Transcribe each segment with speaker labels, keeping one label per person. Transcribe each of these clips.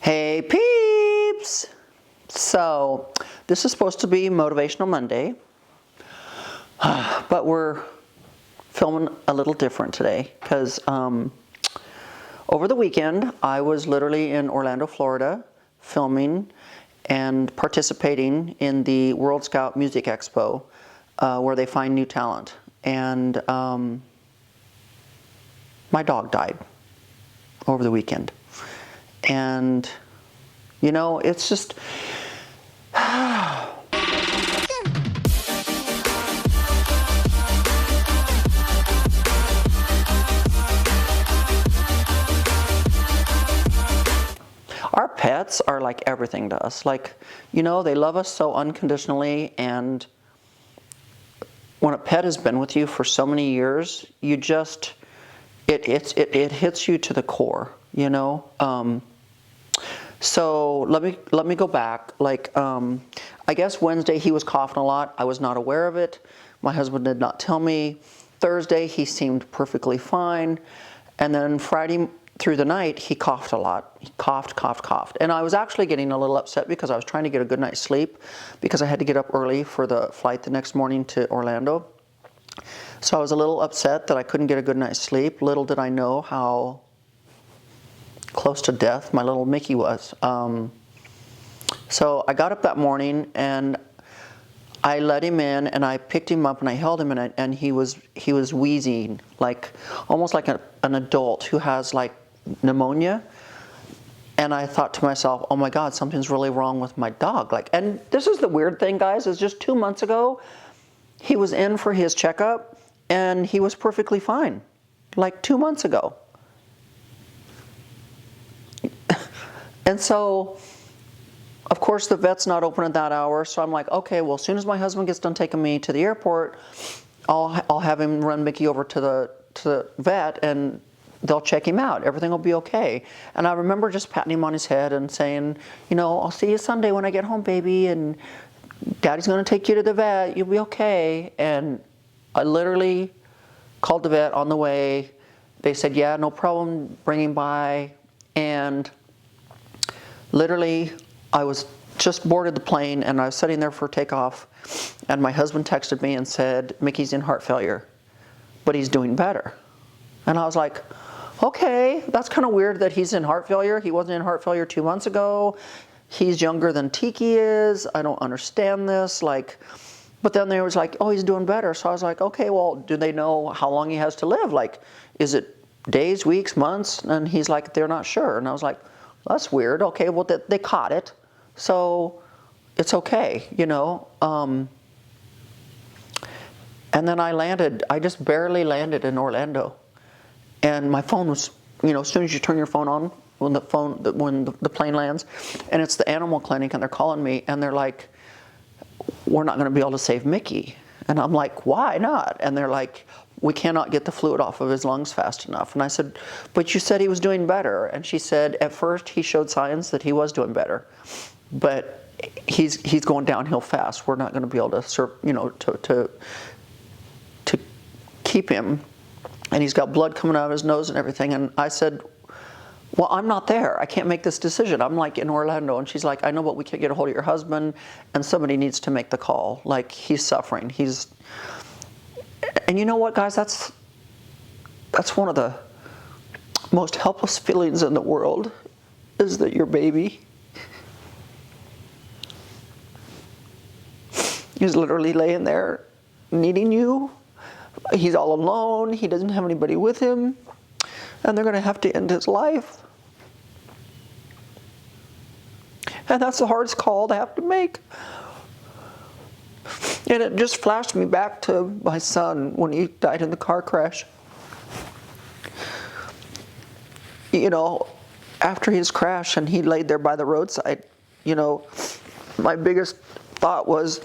Speaker 1: Hey peeps! So, this is supposed to be Motivational Monday, but we're filming a little different today because over the weekend I was literally in Orlando, Florida, filming and participating in the World Scout Music Expo where they find new talent. And my dog died over the weekend. And, you know, it's just... Our pets are like everything to us. Like, you know, they love us so unconditionally, and when a pet has been with you for so many years, you just, it hits you to the core, you know? So let me go back. Like, I guess Wednesday he was coughing a lot. I was not aware of it. My husband did not tell me. Thursday he seemed perfectly fine. And then Friday through the night he coughed a lot. He coughed. And I was actually getting a little upset because I was trying to get a good night's sleep because I had to get up early for the flight the next morning to Orlando. So I was a little upset that I couldn't get a good night's sleep. Little did I know how close to death my little Mickey was. So I got up that morning and I let him in and I picked him up and I held him and he was wheezing, like almost like an adult who has like pneumonia. And I thought to myself, oh my God, something's really wrong with my dog. Like, and this is the weird thing, guys, is just 2 months ago he was in for his checkup and he was perfectly fine, like 2 months ago. And so, of course, the vet's not open at that hour, so I'm like, okay, well, as soon as my husband gets done taking me to the airport, I'll have him run Mickey over to the vet, and they'll check him out. Everything will be okay. And I remember just patting him on his head and saying, you know, I'll see you Sunday when I get home, baby, and Daddy's going to take you to the vet. You'll be okay. And I literally called the vet on the way. They said, yeah, no problem, bring him by. And literally, I was just boarded the plane and I was sitting there for takeoff, and my husband texted me and said, Mickey's in heart failure, but he's doing better. And I was like, okay, that's kind of weird that he's in heart failure. He wasn't in heart failure 2 months ago. He's younger than Tiki is. I don't understand this. Like, but then they was like, oh, he's doing better. So I was like, okay, well, do they know how long he has to live? Like, is it days, weeks, months? And he's like, they're not sure. And I was like, that's weird. Okay, well, they caught it, so it's okay, you know. And then I landed. I just barely landed in Orlando, and my phone was, you know, as soon as you turn your phone on when the plane lands, and it's the animal clinic, and they're calling me, and they're like, we're not going to be able to save Mickey. And I'm like, why not? And they're like, we cannot get the fluid off of his lungs fast enough. And I said, but you said he was doing better. And she said, at first he showed signs that he was doing better, but he's going downhill fast. We're not going to be able to, you know, to keep him. And he's got blood coming out of his nose and everything. And I said, well, I'm not there. I can't make this decision. I'm like in Orlando. And she's like, I know, but we can't get a hold of your husband, and somebody needs to make the call. Like, he's suffering. And you know what, guys? That's one of the most helpless feelings in the world, is that your baby is literally laying there needing you. He's all alone. He doesn't have anybody with him, and they're going to have to end his life. And that's the hardest call to have to make. And it just flashed me back to my son when he died in the car crash. You know, after his crash and he laid there by the roadside, you know, my biggest thought was,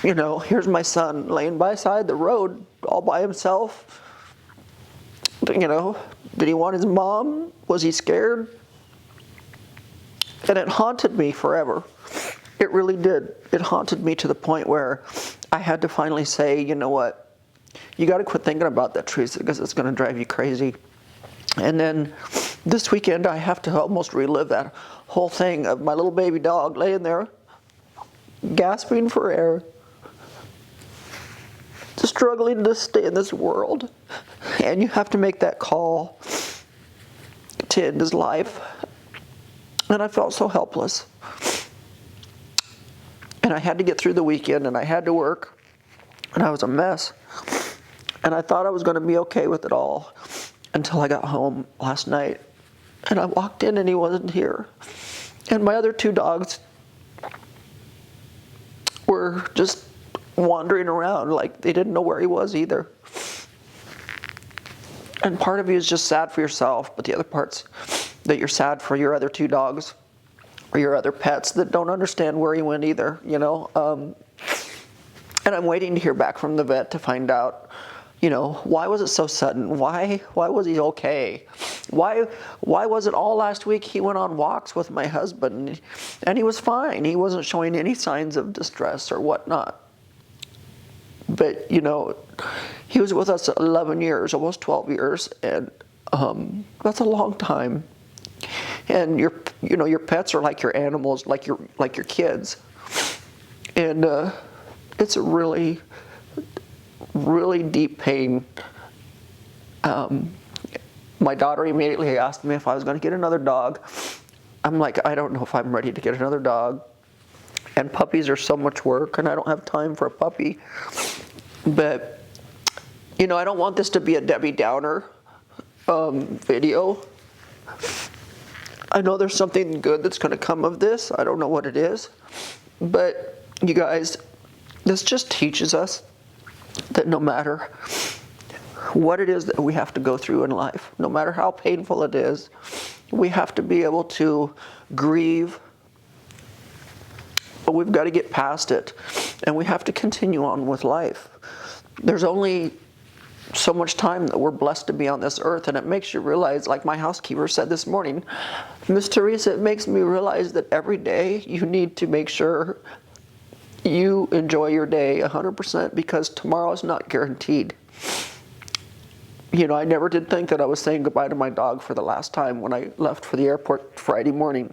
Speaker 1: you know, here's my son laying beside the road all by himself. You know, did he want his mom? Was he scared? And it haunted me forever. It really did. It haunted me to the point where I had to finally say, you know what, you got to quit thinking about that, Theresa, because it's going to drive you crazy. And then This weekend I have to almost relive that whole thing of my little baby dog laying there, gasping for air, struggling to stay in this world. And you have to make that call to end his life. And I felt so helpless. And I had to get through the weekend, and I had to work, and I was a mess. And I thought I was going to be okay with it all until I got home last night. And I walked in and he wasn't here. And my other 2 dogs were just wandering around like they didn't know where he was either. And part of you is just sad for yourself, but the other part's that you're sad for your other 2 dogs or your other pets that don't understand where he went either, you know. And I'm waiting to hear back from the vet to find out, you know, why was it so sudden? Why was he okay? Why was it all last week he went on walks with my husband and he was fine. He wasn't showing any signs of distress or whatnot. But, you know, he was with us 11 years, almost 12 years, and that's a long time. And your pets are like your animals, like your kids. And it's a really, really deep pain. My daughter immediately asked me if I was going to get another dog. I'm like, I don't know if I'm ready to get another dog. And puppies are so much work, and I don't have time for a puppy. But, you know, I don't want this to be a Debbie Downer video. I know there's something good that's going to come of this. I don't know what it is. But, you guys, this just teaches us that no matter what it is that we have to go through in life, no matter how painful it is, we have to be able to grieve, but we've got to get past it, and we have to continue on with life. There's only so much time that we're blessed to be on this earth, and it makes you realize, like my housekeeper said this morning, Miss Theresa, it makes me realize that every day you need to make sure you enjoy your day 100% because tomorrow is not guaranteed. You know, I never did think that I was saying goodbye to my dog for the last time when I left for the airport Friday morning.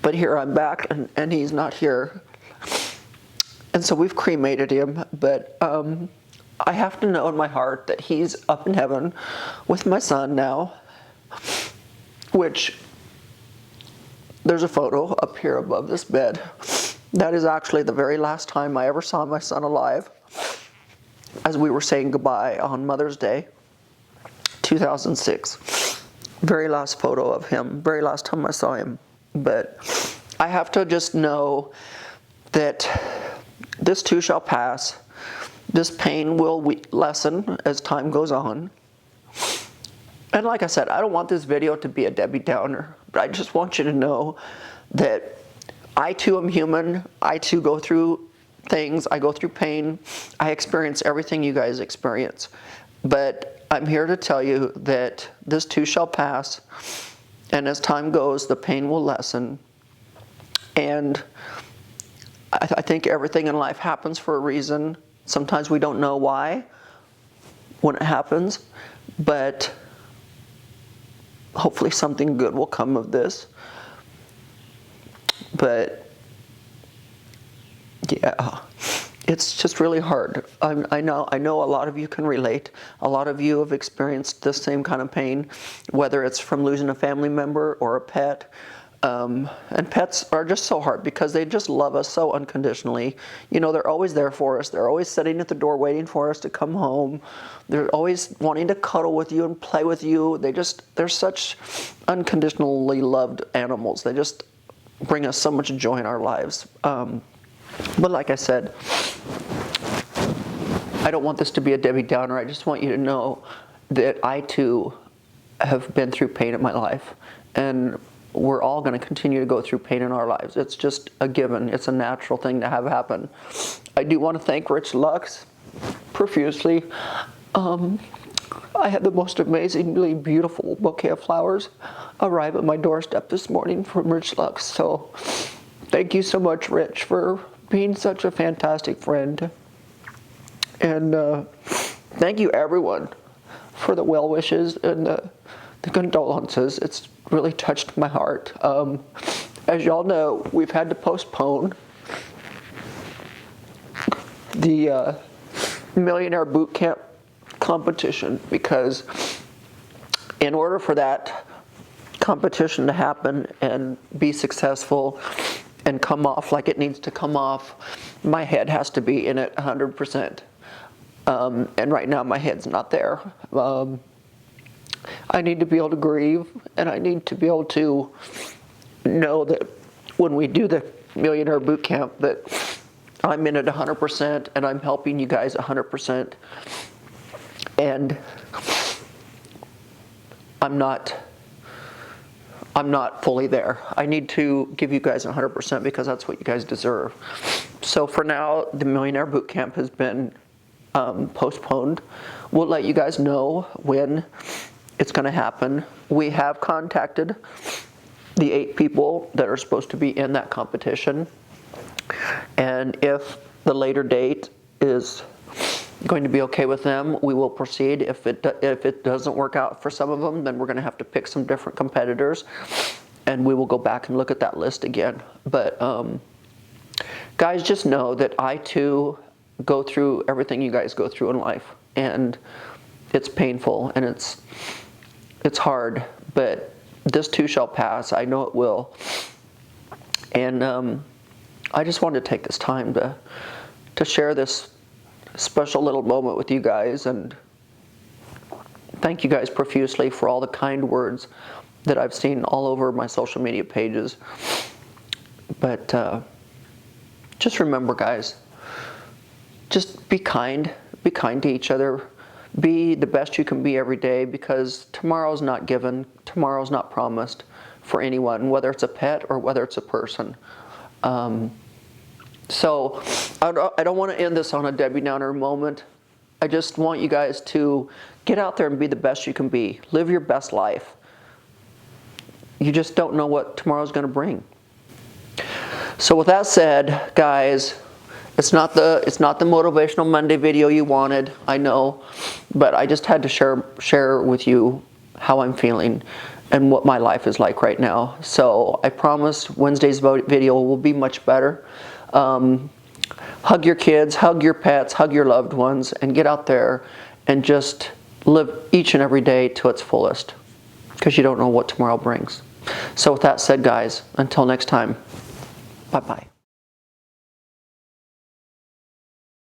Speaker 1: But here I'm back, and he's not here. And so we've cremated him, but I have to know in my heart that he's up in heaven with my son now, which there's a photo up here above this bed. That is actually the very last time I ever saw my son alive, as we were saying goodbye on Mother's Day, 2006. Very last photo of him, very last time I saw him. But I have to just know that this too shall pass. This pain will lessen as time goes on. And like I said, I don't want this video to be a Debbie Downer, but I just want you to know that I too am human. I too go through things. I go through pain. I experience everything you guys experience. But I'm here to tell you that this too shall pass. And as time goes, the pain will lessen. And I think everything in life happens for a reason. Sometimes we don't know why when it happens, but hopefully something good will come of this. But yeah, it's just really hard. I know a lot of you can relate. A lot of you have experienced this same kind of pain, whether it's from losing a family member or a pet. And pets are just so hard because they just love us so unconditionally. You know, they're always there for us. They're always sitting at the door waiting for us to come home. They're always wanting to cuddle with you and play with you. They're such unconditionally loved animals. They just bring us so much joy in our lives. But like I said, I don't want this to be a Debbie Downer. I just want you to know that I too have been through pain in my life. And we're all going to continue to go through pain in our lives. It's just a given. It's a natural thing to have happen. I do want to thank Rich Lux profusely. I had the most amazingly beautiful bouquet of flowers arrive at my doorstep this morning from Rich Lux. So thank you so much, Rich, for being such a fantastic friend. And thank you, everyone, for the well wishes and the condolences. It's really touched my heart. As y'all know, we've had to postpone the Millionaire Boot Camp competition because in order for that competition to happen and be successful and come off like it needs to come off, my head has to be in it 100%. And right now my head's not there. I need to be able to grieve, and I need to be able to know that when we do the Millionaire Boot Camp that I'm in it 100% and I'm helping you guys 100%. And I'm not fully there. I need to give you guys 100% because that's what you guys deserve. So for now, the Millionaire Boot Camp has been postponed. We'll let you guys know when it's going to happen. We have contacted the 8 people that are supposed to be in that competition. And if the later date is going to be okay with them, we will proceed. If it doesn't work out for some of them, then we're going to have to pick some different competitors, and we will go back and look at that list again. But guys, just know that I too go through everything you guys go through in life, and it's painful and it's hard, but this too shall pass. I know it will. And I just wanted to take this time to share this special little moment with you guys, and thank you guys profusely for all the kind words that I've seen all over my social media pages. But just remember, guys, just be kind to each other, be the best you can be every day, because tomorrow's not given, tomorrow's not promised for anyone, whether it's a pet or whether it's a person. So I don't want to end this on a Debbie Downer moment. I just want you guys to get out there and be the best you can be. Live your best life. You just don't know what tomorrow's going to bring. So with that said, guys, it's not the Motivational Monday video you wanted, I know, but I just had to share with you how I'm feeling and what my life is like right now. So I promise Wednesday's video will be much better. Hug your kids, hug your pets, hug your loved ones, and get out there and just live each and every day to its fullest, because you don't know what tomorrow brings. So with that said, guys, until next time, bye-bye.